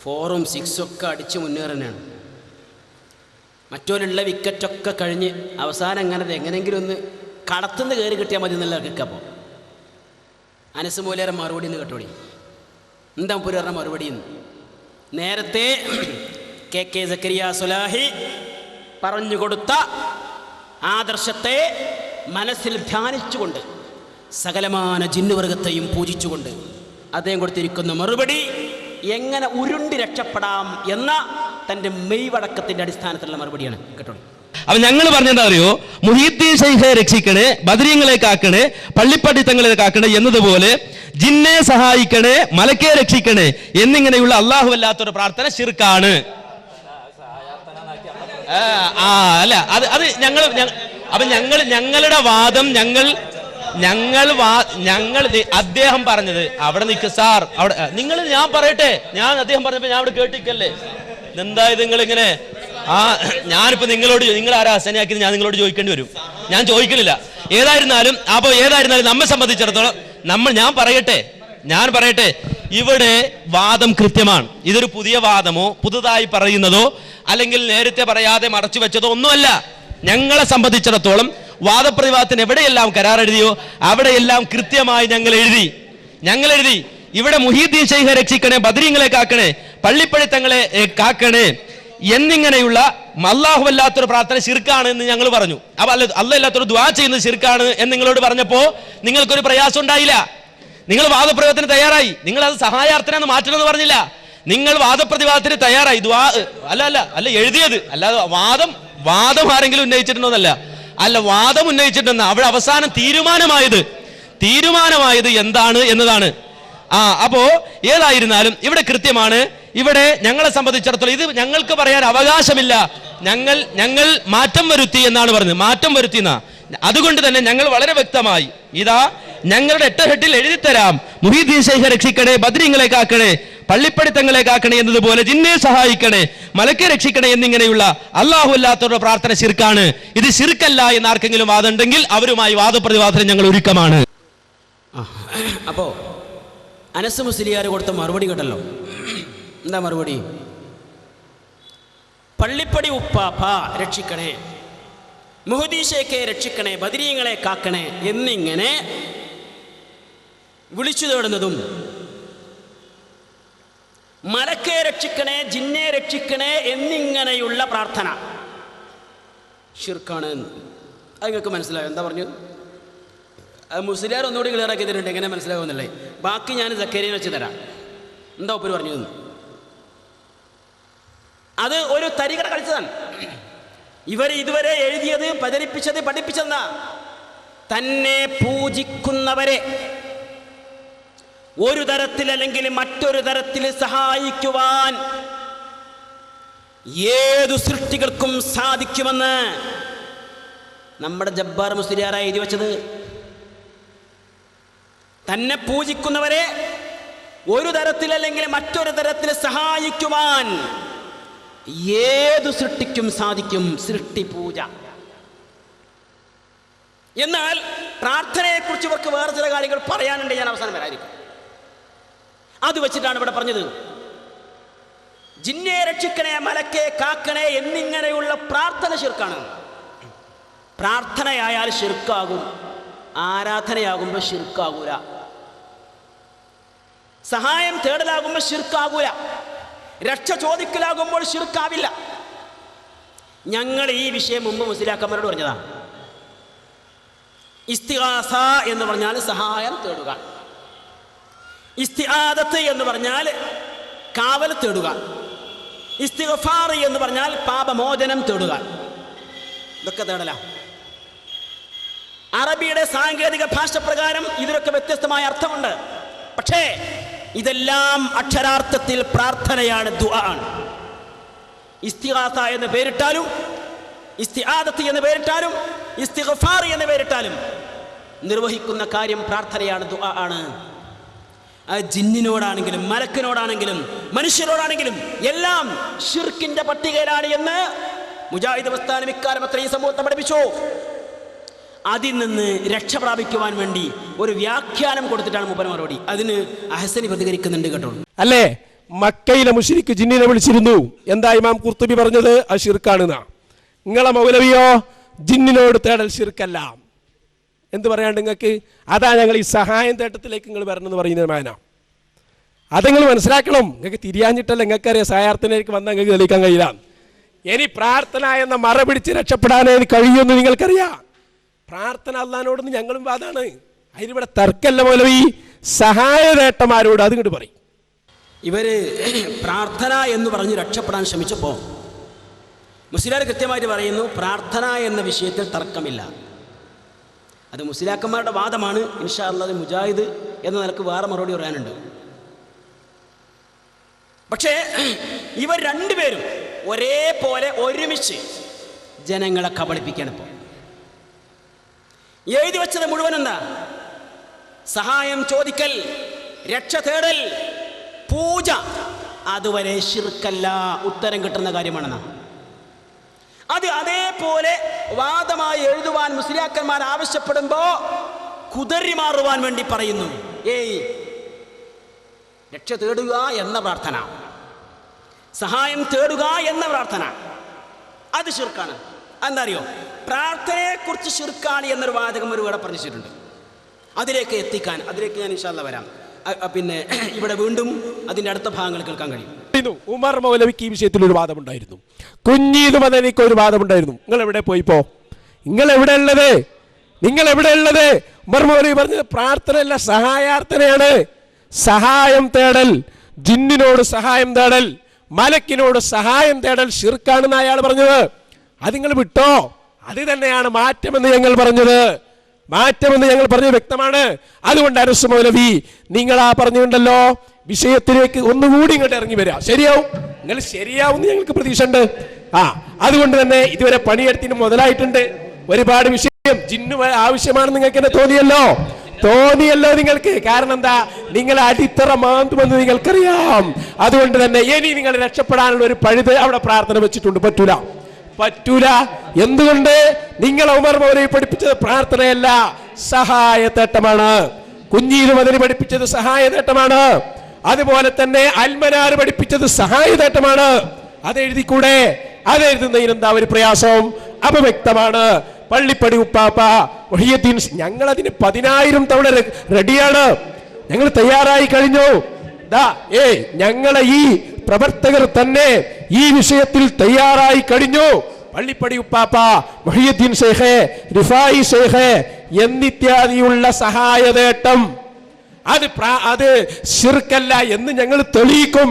4ഉം 6ഒക്കെ അടിച്ച് മുന്നേറാനാണ്. മറ്റോലുള്ള വിക്കറ്റൊക്കെ കഴിഞ്ഞ് അവസാനം അങ്ങനെ എങ്ങനെയെങ്കിലും ഒന്ന് കടത്തുനിന്ന് കയറി കിട്ടിയാൽ മതി എന്നുള്ള കിക്കപ്പോൾ അനസ് മൂലേറെ മറുപടി എന്ന് കേട്ടോടി. എന്താ പുരാറിന മറുപടി? നേരത്തെ KK സക്കരിയ സ്വലാഹി പറഞ്ഞുകൊടുത്ത ആദർശത്തെ മനസ്സിൽ ധ്യാനിച്ചുകൊണ്ട് സകലമാന ജിന്നുവർഗത്തെയും പൂജിച്ചുകൊണ്ട് അദ്ദേഹം കൊടുത്തിരിക്കുന്ന മറുപടി എങ്ങനെ ഉരുണ്ടി രക്ഷപ്പെടാം എന്ന തൻ്റെ മെയ്വടക്കത്തിൻ്റെ അടിസ്ഥാനത്തിലുള്ള മറുപടിയാണ് കേട്ടോ. അപ്പൊ ഞങ്ങൾ പറഞ്ഞെന്താ അറിയോ, മുഹീദ്ദീൻ ശൈഖെ രക്ഷിക്കണേ, ബദരീങ്ങളെ കാക്കണേ, പള്ളിപ്പടിത്തങ്ങളെ കാക്കണേ എന്നതുപോലെ ജിന്നെ സഹായിക്കണേ, മലക്കെ രക്ഷിക്കണേ എന്നിങ്ങനെയുള്ള അല്ലാഹു അല്ലാത്തൊരു പ്രാർത്ഥന ശിർക്കാണ്. അല്ല അത് ഞങ്ങളുടെ വാദം ഞങ്ങൾ അദ്ദേഹം പറഞ്ഞത് അവിടെ നിൽക്ക് സാർ, അവിടെ നിങ്ങൾ ഞാൻ പറയട്ടെ, അദ്ദേഹം പറഞ്ഞപ്പോ ഞാൻ അവിടെ കേട്ടിക്കല്ലേ, എന്തായത് നിങ്ങൾ ഇങ്ങനെ ഞാനിപ്പോ നിങ്ങൾ ആരാ ഹസനാക്കിയത് ഞാൻ നിങ്ങളോട് ചോദിക്കേണ്ടി വരും. ഞാൻ ചോദിക്കുന്നില്ല. ഏതായിരുന്നാലും നമ്മെ സംബന്ധിച്ചിടത്തോളം ഞാൻ പറയട്ടെ ഇവിടെ വാദം കൃത്യമാണ്. ഇതൊരു പുതിയ വാദമോ പുതുതായി പറയുന്നതോ അല്ലെങ്കിൽ നേരത്തെ പറയാതെ മറച്ചു വെച്ചതോ ഒന്നുമല്ല. ഞങ്ങളെ സംബന്ധിച്ചിടത്തോളം വാദപ്രതിവാദത്തിന് എവിടെയെല്ലാം കരാർ എഴുതിയോ അവിടെയെല്ലാം കൃത്യമായി ഞങ്ങൾ എഴുതി ഇവിടെ മുഹീദ്ദീൻ ശൈഖെ രക്ഷിക്കണേ, ബദരീങ്ങളെ കാക്കണേ, പള്ളിപ്പടിത്തങ്ങളെ കാക്കണേ എന്നിങ്ങനെയുള്ള അല്ലാഹു അല്ലാത്തൊരു പ്രാർത്ഥന ശിർക്കാണ് എന്ന് ഞങ്ങൾ പറഞ്ഞു. അപ്പൊ അല്ലാഹു അല്ലാത്തൊരു ദുആ ചെയ്യുന്നത് ശിർക്കാണ് എന്ന് നിങ്ങളോട് പറഞ്ഞപ്പോ നിങ്ങൾക്കൊരു പ്രയാസം ഉണ്ടായില്ല. നിങ്ങൾ വാദപ്രതിവാദത്തിന് തയ്യാറായി. നിങ്ങൾ അത് സഹായാർത്ഥന മാറ്റണമെന്ന് പറഞ്ഞില്ല. നിങ്ങൾ വാദപ്രതിവാദത്തിന് തയ്യാറായി. അല്ല എഴുതിയത് അല്ലാതെ വാദം ആരെങ്കിലും ഉന്നയിച്ചിട്ടുണ്ടോന്നല്ല. വാദം ഉന്നയിച്ചിട്ടുണ്ടെന്ന് അവിടെ അവസാനം തീരുമാനമായത് എന്താണ് എന്നതാണ്. അപ്പോ ഏതായിരുന്നാലും ഇവിടെ കൃത്യമാണ്. ഇവിടെ ഞങ്ങളെ സംബന്ധിച്ചിടത്തോളം ഇത് ഞങ്ങൾക്ക് പറയാൻ അവകാശമില്ല. ഞങ്ങൾ മാറ്റം വരുത്തി എന്നാണ് പറഞ്ഞത്. മാറ്റം വരുത്തിയെന്ന അതുകൊണ്ട് തന്നെ ഞങ്ങൾ വളരെ വ്യക്തമായി ഇതാ ഞങ്ങളുടെ 8 ഹെഡിൽ എഴുതിത്തരാം. മുഹീദ്ദീൻ ശൈഖെ രക്ഷിക്കണേ, ബദരീങ്ങളെ കാക്കണേ, പള്ളിപ്പടിത്തങ്ങളെ കാക്കണേ എന്നതുപോലെ ജിന്നെ സഹായിക്കണേ, മലക്കെ രക്ഷിക്കണേ എന്നിങ്ങനെയുള്ള അല്ലാഹു അല്ലാത്തവരുടെ പ്രാർത്ഥന ശിർക്കാണ്. ഇത് ശിർക്കല്ല എന്ന് ആർക്കെങ്കിലും വാദമുണ്ടെങ്കിൽ അവരുമായി വാദപ്രതിവാദത്തിന് ഞങ്ങൾ ഒരുക്കമാണ്. അപ്പോ അനസ് മുസ്ലിയാർ കൊടുത്ത മറുപടി കേട്ടല്ലോ. എന്താ മറുപടി? പള്ളിപ്പടി ഉപ്പാപ്പ രക്ഷിക്കണേ, മുഹീദ്ദീൻ ശൈഖെ രക്ഷിക്കണേ, ബദരീങ്ങളെ കാക്കണേ എന്നിങ്ങനെ വിളിച്ചു തേടുന്നതും മലക്കെ രക്ഷിക്കണേ, ജിന്നെ രക്ഷിക്കണേ എന്നിങ്ങനെയുള്ള പ്രാർത്ഥന ശിർക്കാണ്. അത് നിങ്ങൾക്ക് മനസ്സിലായോ? എന്താ പറഞ്ഞു? മുസ്ലിയാർ ഒന്നുകൂടി ക്ലിയർ ആക്കി തരുന്നുണ്ട് എങ്ങനെ മനസ്സിലാകുന്നല്ലേ. ബാക്കി ഞാൻ സക്കരിയ വെച്ച് തരാം. എന്താ ഒപ്പര് പറഞ്ഞു? അത് ഒരു തരികട കളിച്ചതാണ്. ഇവർ ഇതുവരെ എഴുതിയത്, പ്രചരിപ്പിച്ചത്, പഠിപ്പിച്ചെന്നാ തന്നെ പൂജിക്കുന്നവരെ ഒരു തരത്തിൽ അല്ലെങ്കിൽ മറ്റൊരു തരത്തിൽ സഹായിക്കുവാൻ ഏതു സൃഷ്ടികൾക്കും സാധിക്കുമെന്ന് നമ്മുടെ ജബ്ബാർ മുസ്ലിയാറായി എഴുതി വെച്ചത്. തന്നെ പൂജിക്കുന്നവരെ ഒരു തരത്തിൽ അല്ലെങ്കിൽ മറ്റൊരു തരത്തിൽ സഹായിക്കുവാൻ ഏതു സൃഷ്ടിക്കും സാധിക്കും. സൃഷ്ടി പൂജ. എന്നാൽ പ്രാർത്ഥനയെക്കുറിച്ച് ഇവർക്ക് വേറെ ചില കാര്യങ്ങൾ പറയാനുണ്ട്. ഞാൻ അവസാനം വരാതിരിക്കും. അത് വെച്ചിട്ടാണ് ഇവിടെ പറഞ്ഞത് ജിന്നെ രക്ഷിക്കണേ, മലക്കെ കാക്കണേ എന്നിങ്ങനെയുള്ള പ്രാർത്ഥന ശിർക്കാണ്. പ്രാർത്ഥനയായാൽ ശിർക്കാകും, ആരാധനയാകുമ്പോൾ ശിർക്കാകൂല. സഹായം തേടലാകുമ്പോൾ ശിർക്കാകൂല. രക്ഷ ചോദിക്കലാകുമ്പോൾ ശിർക്കാവില്ല. ഞങ്ങൾ ഈ വിഷയം മുമ്പ് മുസ്ലിയാക്കന്മാരോട് പറഞ്ഞതാണ്. ഇസ്തിഗാസ എന്ന് പറഞ്ഞാൽ സഹായം തേടുക, ഇസ്തിആദത്ത് എന്ന് പറഞ്ഞാൽ കാവൽ തേടുക, ഇസ്തിഗ്ഫാർ എന്ന് പറഞ്ഞാൽ പാപമോചനം തേടുക. ഇതൊക്കെ തേടല. അറബിയുടെ സാങ്കേതിക ഭാഷ പ്രകാരം ഇതിനൊക്കെ വ്യത്യസ്തമായ അർത്ഥമുണ്ട്. പക്ഷേ ഇതെല്ലാം അക്ഷരാർത്ഥത്തിൽ പ്രാർത്ഥനയാണ്, ദുആ ആണ്. ഇസ്തിഗാസ എന്ന് പേരിട്ടാലും, ഇസ്തിആദത്ത് എന്ന് പേരിട്ടാലും, ഇസ്തിഗ്ഫാർ എന്ന് പേരിട്ടാലും നിർവഹിക്കുന്ന കാര്യം പ്രാർത്ഥനയാണ്, ദുആ ആണ്. അത് ജിന്നിനോടാണെങ്കിലും മലക്കിനോടാണെങ്കിലും മനുഷ്യരോടാണെങ്കിലും എല്ലാം ശിർക്കിന്റെ പട്ടികയിലാണ് എന്ന് മുജാഹിദ് പ്രസ്ഥാനം ഇക്കാലം അത്രയും സമൂഹത്തെ പഠിപ്പിച്ചു. അതിൽ നിന്ന് രക്ഷ പ്രാപിക്കുവാൻ വേണ്ടി ഒരു വ്യാഖ്യാനം കൊടുത്തിട്ടാണ് മൂപ്പര് മറുപടി. അതിന് അഹ്സനി പ്രതികരിക്കുന്നുണ്ട് കേട്ടോ. അല്ലേ? മക്കയിലെ മുശ്രിക്ക് ജിന്നിനെ വിളിച്ചിരുന്നു. എന്താ ഇമാം ഖുർത്തുബി പറഞ്ഞത്? അത് ശിർക്കാണെന്നാ. നിങ്ങളെ മൗലവിയോ ജിന്നിനോട് തേടൽ ശിർക്കല്ല. എന്ത് പറയാണ്ട് നിങ്ങൾക്ക്? അതാ ഞങ്ങൾ ഈ സഹായം തേട്ടത്തിലേക്ക് നിങ്ങൾ വരണമെന്ന് പറയുന്നത് മാന. അത് നിങ്ങൾ മനസ്സിലാക്കണം. നിങ്ങൾക്ക് തിരിയാഞ്ഞിട്ടല്ല, നിങ്ങൾക്കറിയാം സഹായാർത്ഥനയിലേക്ക് വന്നാൽ നിങ്ങൾക്ക് തെളിയിക്കാൻ കഴിയില്ല. ഇനി പ്രാർത്ഥന എന്ന മറ പിടിച്ച് രക്ഷപ്പെടാനേ കഴിയുമെന്ന് നിങ്ങൾക്കറിയാം. പ്രാർത്ഥന അള്ളാഹിനോടൊന്ന് ഞങ്ങളും വാദാണ്. അതിനിവിടെ തർക്കല്ല മൗലവി. സഹായതേട്ടന്മാരോട് അത് ഇങ്ങോട്ട് പറയും. ഇവർ പ്രാർത്ഥന എന്ന് പറഞ്ഞ് രക്ഷപ്പെടാൻ ശ്രമിച്ചപ്പോൾ മുസ്ലിയാർ കൃത്യമായിട്ട് പറയുന്നു, പ്രാർത്ഥന എന്ന വിഷയത്തിൽ തർക്കമില്ല. അത് മുസ്ലിയാക്കന്മാരുടെ വാദമാണ്. ഇൻഷാ അല്ലാഹ് മുജാഹിദ് എന്ന നിലക്ക് വേറെ മറുപടി പറയാനുണ്ട്. പക്ഷേ ഇവർ രണ്ടുപേരും ഒരേപോലെ ഒരുമിച്ച് ജനങ്ങളെ കബളിപ്പിക്കുകയാണ്. ഇപ്പോൾ എഴുതി വെച്ചത് മുഴുവൻ എന്താ? സഹായം ചോദിക്കൽ, രക്ഷ തേടൽ, പൂജ, അതുവരെ ശിർക്കല്ല, ഉത്തരം കിട്ടുന്ന കാര്യമാണെന്നാ. അത് അതേപോലെ വാദമായി എഴുതുവാൻ മുസ്ലിയാക്കന്മാർ ആവശ്യപ്പെടുമ്പോൾ കുതറി മാറുവാൻ വേണ്ടി പറയുന്നു. രക്ഷ തേടുക എന്ന പ്രാർത്ഥന, സഹായം തേടുക എന്ന പ്രാർത്ഥന, അത് ശിർക്കാണ്. എന്താ അറിയോ? പ്രാർത്ഥനയെക്കുറിച്ച് ശിർക്കാണ് എന്നൊരു വാചകം ഒരു ഇവിടെ പറഞ്ഞിട്ടുണ്ട്. അതിലേക്ക് എത്തിക്കാൻ, അതിലേക്ക് ഞാൻ ഇൻഷാ അല്ലാഹ് വരാം. പിന്നെ ഇവിടെ വീണ്ടും അതിൻ്റെ അടുത്ത ഭാഗങ്ങൾ കേൾക്കാൻ കഴിയും. ഉമർ മൗലവിക്ക് ഈ വിഷയത്തിൽ ഒരു വാദമുണ്ടായിരുന്നു. കുഞ്ഞീദ് മദനിക്ക് ഒരു വാദമുണ്ടായിരുന്നു. നിങ്ങൾ എവിടെ പോയിപ്പോ? നിങ്ങൾ എവിടെ ഉള്ളത്? ഉമർ മൗലവി പറഞ്ഞത് പ്രാർത്ഥനയല്ല, സഹായാർത്ഥനയാണ്. സഹായം തേടൽ, ജിന്നിനോട് സഹായം തേടൽ, മലക്കിനോട് സഹായം തേടൽ ശിർക്കാണെന്ന് അയാൾ പറഞ്ഞത്. അത് നിങ്ങൾ വിട്ടോ? അത് തന്നെയാണ് മാറ്റമെന്ന് ഞങ്ങൾ പറഞ്ഞത്. വ്യക്തമാണ്. അതുകൊണ്ട് അനസ് മൗലവി, നിങ്ങൾ ആ പറഞ്ഞുകൊണ്ടല്ലോ, വിഷയത്തിലേക്ക് ഒന്നുകൂടി ഇങ്ങോട്ട് ഇറങ്ങി വരിക. ശരിയാവും, നിങ്ങൾ ശരിയാവും ഞങ്ങൾക്ക് പ്രതീക്ഷ ഉണ്ട്. അതുകൊണ്ട് തന്നെ ഇതുവരെ പണിയെടുത്തിന് മുതലായിട്ടുണ്ട്. ഒരുപാട് വിഷയം ജിന്നു ആവശ്യമാണെന്ന് നിങ്ങൾക്ക് എന്നെ തോന്നിയല്ലോ നിങ്ങൾക്ക്. കാരണം എന്താ? നിങ്ങൾ അടിത്തറ മാന്തുമെന്ന് നിങ്ങൾക്കറിയാം. അതുകൊണ്ട് തന്നെ ഇനി നിങ്ങൾ രക്ഷപ്പെടാനുള്ള ഒരു പഴുത് അവിടെ പ്രാർത്ഥന വെച്ചിട്ടുണ്ട്. പറ്റൂല. എന്തുകൊണ്ട്? നിങ്ങൾ ഉമർ മൗലവി പഠിപ്പിച്ചത് പ്രാർത്ഥനയല്ല, സഹായതേട്ടമാണ്. കുഞ്ഞീദ് മദനി പഠിപ്പിച്ചത് സഹായതേട്ടമാണ്. അതുപോലെ തന്നെ അൽമനാർ പഠിപ്പിച്ചത് സഹായതേട്ടമാണ്. അതെഴുതിക്കൂടെ? അതെഴുതുന്നതിന് എന്താ ഒരു പ്രയാസം? അപ്പൊ വ്യക്തമാണ്. പള്ളിപ്പടി ഉപ്പാപ്പ മുഹിയുദ്ദീൻ, ഞങ്ങൾ അതിന് 10,000 തവണ റെഡിയാണ്. ഞങ്ങൾ തയ്യാറായി കഴിഞ്ഞു. ഞങ്ങളെ ഈ പ്രവർത്തകർ തന്നെ ഈ വിഷയത്തിൽ തയ്യാറായി കഴിഞ്ഞു. പള്ളിപ്പടി ഉപ്പാപ്പ, മുഹിയുദ്ദീൻ ശൈഖ്, റിഫായി ശൈഖ് എന്നിത്യാദിയുള്ള സഹായതേട്ടം അത് ശിർക്കല്ല എന്ന് ഞങ്ങൾ തെളിയിക്കും.